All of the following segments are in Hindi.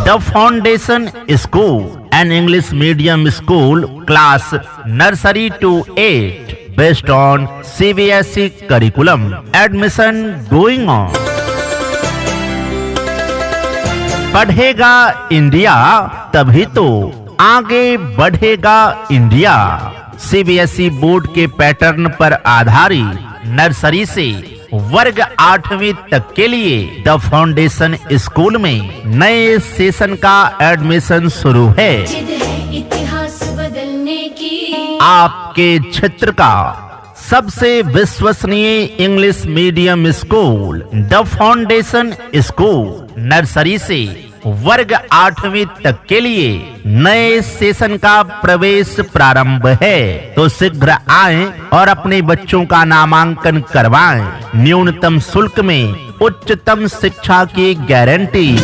The Foundation School, an English medium school, class nursery to 8, based on CBSE curriculum. Admission going on. पढ़ेगा इंडिया तभी तो आगे बढ़ेगा इंडिया। सीबीएसई बोर्ड के पैटर्न पर आधारित नर्सरी से वर्ग 8वीं तक के लिए द फाउंडेशन स्कूल में नए सेशन का एडमिशन शुरू है। इतिहास बदलने की आपके क्षेत्र का सबसे विश्वसनीय English medium school the foundation school nursery से वर्ग 8वीं तक के लिए नए सेशन का प्रवेश प्रारंभ है। तो शीघ्र आएं और अपने बच्चों का नामांकन करवाएं। न्यूनतम शुल्क में उच्चतम शिक्षा की गारंटी।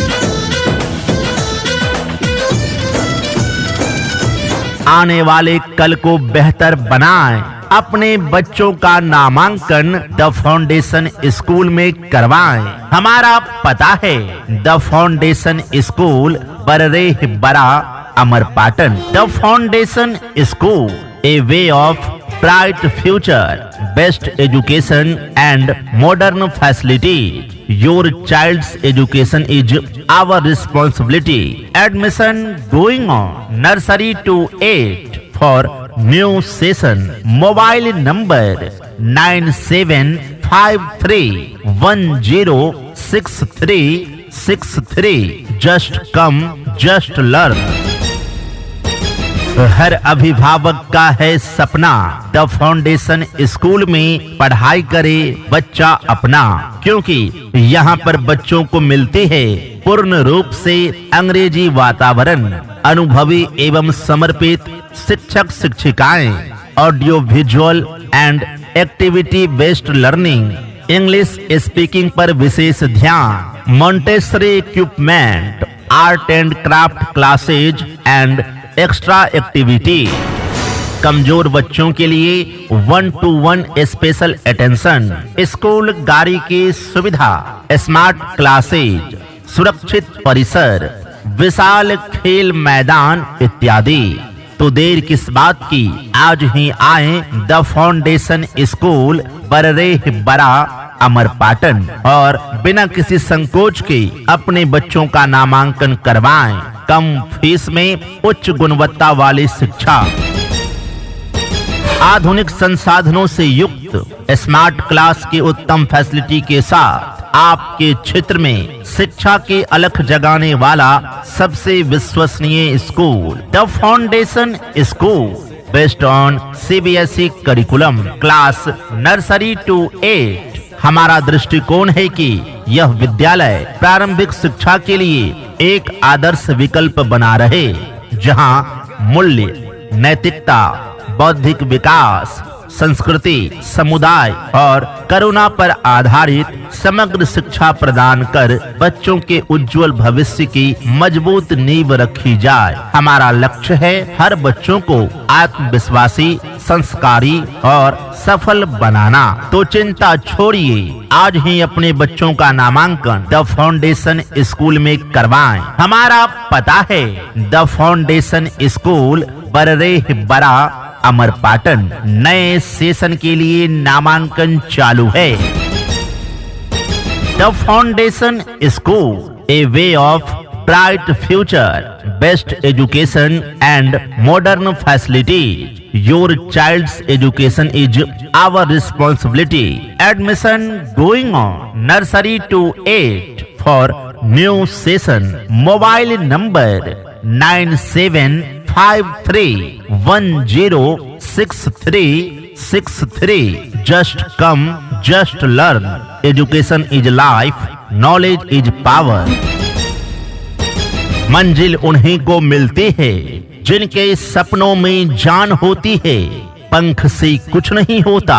आने वाले कल को बेहतर बनाएं। अपने बच्चों का नामांकन द फाउंडेशन स्कूल में करवाएं। हमारा पता है द फाउंडेशन स्कूल बररेह बरा Amarpatan. The foundation school, a way of bright future, best education and modern facility. Your child's education is our responsibility. Admission going on. Nursery to 8 for new session. Mobile number 9753106363. Just come, just learn. हर अभिभावक का है सपना द फाउंडेशन स्कूल में पढ़ाई करे बच्चा अपना, क्योंकि यहाँ पर बच्चों को मिलती है पूर्ण रूप से अंग्रेजी वातावरण, अनुभवी एवं समर्पित शिक्षक शिक्षिकाएं, audio visual and activity based learning, English speaking पर विशेष ध्यान, Montessori equipment, art and craft classes and extra activity. कमजोर बच्चों के लिए 1-to-1 स्पेशल अटेंशन, स्कूल गाड़ी की सुविधा, स्मार्ट क्लासेज, सुरक्षित परिसर, विशाल खेल मैदान इत्यादि। तो देर किस बात की, आज ही आए द फाउंडेशन स्कूल बररेह बरा अमरपाटन और बिना किसी संकोच के अपने बच्चों का नामांकन करवाएं। कम फीस में उच्च गुणवत्ता वाली शिक्षा, आधुनिक संसाधनों से युक्त स्मार्ट क्लास की उत्तम फैसिलिटी के साथ आपके क्षेत्र में शिक्षा की अलख जगाने वाला सबसे विश्वसनीय school the foundation school, based on CBSE curriculum, class nursery to 8। हमारा दृष्टिकोण है कि यह विद्यालय प्रारंभिक शिक्षा के लिए एक आदर्श विकल्प बना रहे, जहां मूल्य, नैतिकता, बौद्धिक विकास, संस्कृति, समुदाय और करुणा पर आधारित समग्र शिक्षा प्रदान कर बच्चों के उज्जवल भविष्य की मजबूत नींव रखी जाए। हमारा लक्ष्य है हर बच्चों को आत्मविश्वासी, संस्कारी और सफल बनाना। तो चिंता छोड़िए, आज ही अपने बच्चों का नामांकन द फाउंडेशन स्कूल में करवाएं। हमारा पता है द फाउंडेशन स्कूल बररेह बरा अमरपाटन। नए सेशन के लिए नामांकन चालू है। The foundation school, a way of bright future, best education and modern facility. Your child's education is our responsibility. Admission going on. Nursery to 8 for new session. Mobile number 9753106363। Just come, just learn. Education is life, knowledge is power. मंजिल उन्हीं को मिलती है जिनके सपनों में जान होती है। पंख से कुछ नहीं होता,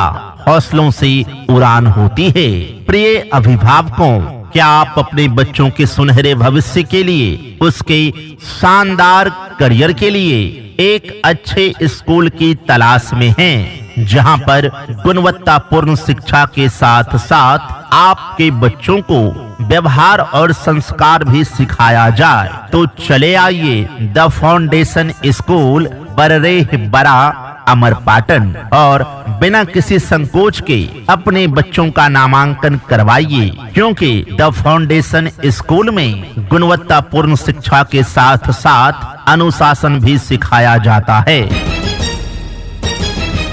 हौसलों से उड़ान होती है। प्रिय अभिभावकों, क्या आप अपने बच्चों के सुनहरे भविष्य के लिए, उसके शानदार करियर के लिए एक अच्छे स्कूल की तलाश में हैं, जहां पर गुणवत्तापूर्ण शिक्षा के साथ साथ आपके बच्चों को व्यवहार और संस्कार भी सिखाया जाए। तो चले आइए द फाउंडेशन स्कूल बररेह बरा अमरपाटन और बिना किसी संकोच के अपने बच्चों का नामांकन करवाइए, क्योंकि द फाउंडेशन स्कूल में गुणवत्तापूर्ण शिक्षा के साथ साथ अनुशासन भी सिखाया जाता है।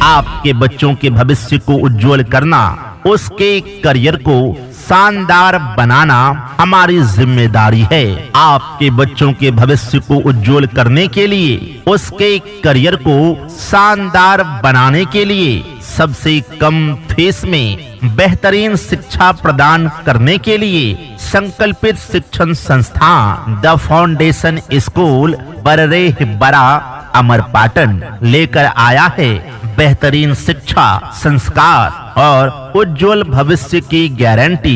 आपके बच्चों के भविष्य को उज्जवल करना, उसके करियर को शानदार बनाना हमारी जिम्मेदारी है। आपके बच्चों के भविष्य को उज्जवल करने के लिए, उसके करियर को शानदार बनाने के लिए सबसे कम फीस में बेहतरीन शिक्षा प्रदान करने के लिए संकल्पित शिक्षण संस्थान द फाउंडेशन स्कूल बररेह बरा अमरपाटन लेकर आया है बेहतरीन शिक्षा, संस्कार और उज्जवल भविष्य की गारंटी।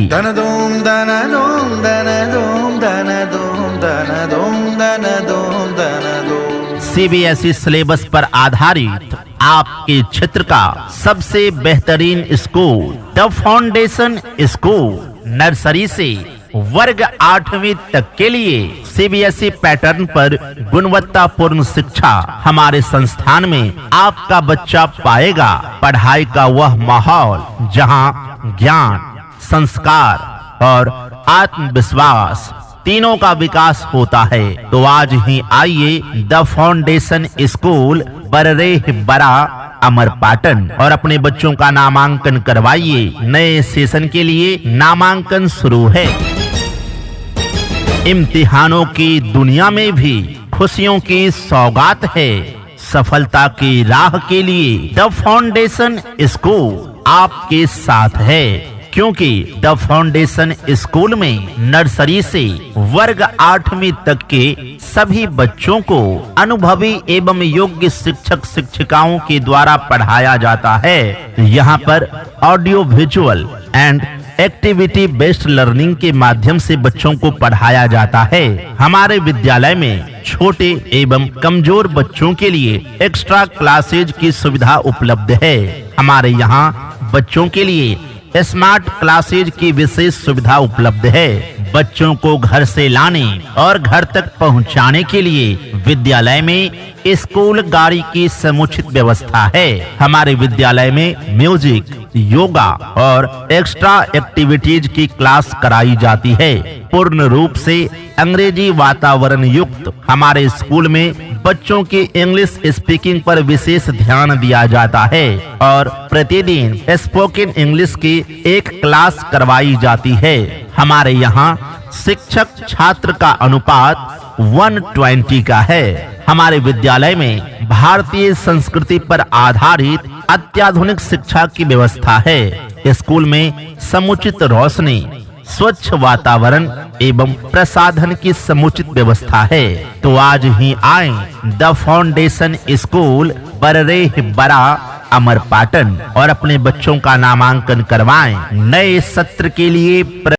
सीबीएसई सिलेबस पर आधारित आपके क्षेत्र का सबसे बेहतरीन school the foundation school, nursery से वर्ग 8वीं तक के लिए सीबीएसई पैटर्न पर गुणवत्तापूर्ण शिक्षा। हमारे संस्थान में आपका बच्चा पाएगा पढ़ाई का वह माहौल जहां ज्ञान, संस्कार और आत्मविश्वास तीनों का विकास होता है। तो आज ही आइए द फाउंडेशन स्कूल बररेह बरा अमरपाटन और अपने बच्चों का नामांकन करवाइए। नए सेशन के लिए नामांकन शुरू है। इम्तिहानों की दुनिया में भी खुशियों की सौगात है। सफलता की राह के लिए द फाउंडेशन स्कूल आपके साथ है, क्योंकि द फाउंडेशन स्कूल में नर्सरी से वर्ग 8वीं तक के सभी बच्चों को अनुभवी एवं योग्य शिक्षक शिक्षिकाओं के द्वारा पढ़ाया जाता है। यहाँ पर audio visual and activity based learning के माध्यम से बच्चों को पढ़ाया जाता है। हमारे विद्यालय में छोटे एवं कमजोर बच्चों के लिए एक्स्ट्रा क्लासेज की सुविधा उपलब्ध है। हमारे यहाँ बच्चों के लिए स्मार्ट क्लासेज की विशेष सुविधा उपलब्ध है। बच्चों को घर से लाने और घर तक पहुंचाने के लिए विद्यालय में स्कूल गाड़ी की समुचित व्यवस्था है। हमारे विद्यालय में म्यूजिक, योगा और एक्स्ट्रा एक्टिविटीज की क्लास कराई जाती है। पूर्ण रूप से अंग्रेजी वातावरण युक्त हमारे स्कूल में बच्चों की इंग्लिश स्पीकिंग पर विशेष ध्यान दिया जाता है और प्रतिदिन स्पोकन इंग्लिश की एक क्लास करवाई जाती है। हमारे यहाँ शिक्षक छात्र का अनुपात 1:20 का है। हमारे विद्यालय में भारतीय संस्कृति पर आधारित अत्याधुनिक शिक्षा की व्यवस्था है। स्कूल में समुचित रोशनी, स्वच्छ वातावरण एवं प्रसाधन की समुचित व्यवस्था है। तो आज ही आए द फाउंडेशन स्कूल बररेह बरा अमरपाटन और अपने बच्चों का नामांकन करवाएं। नए सत्र के लिए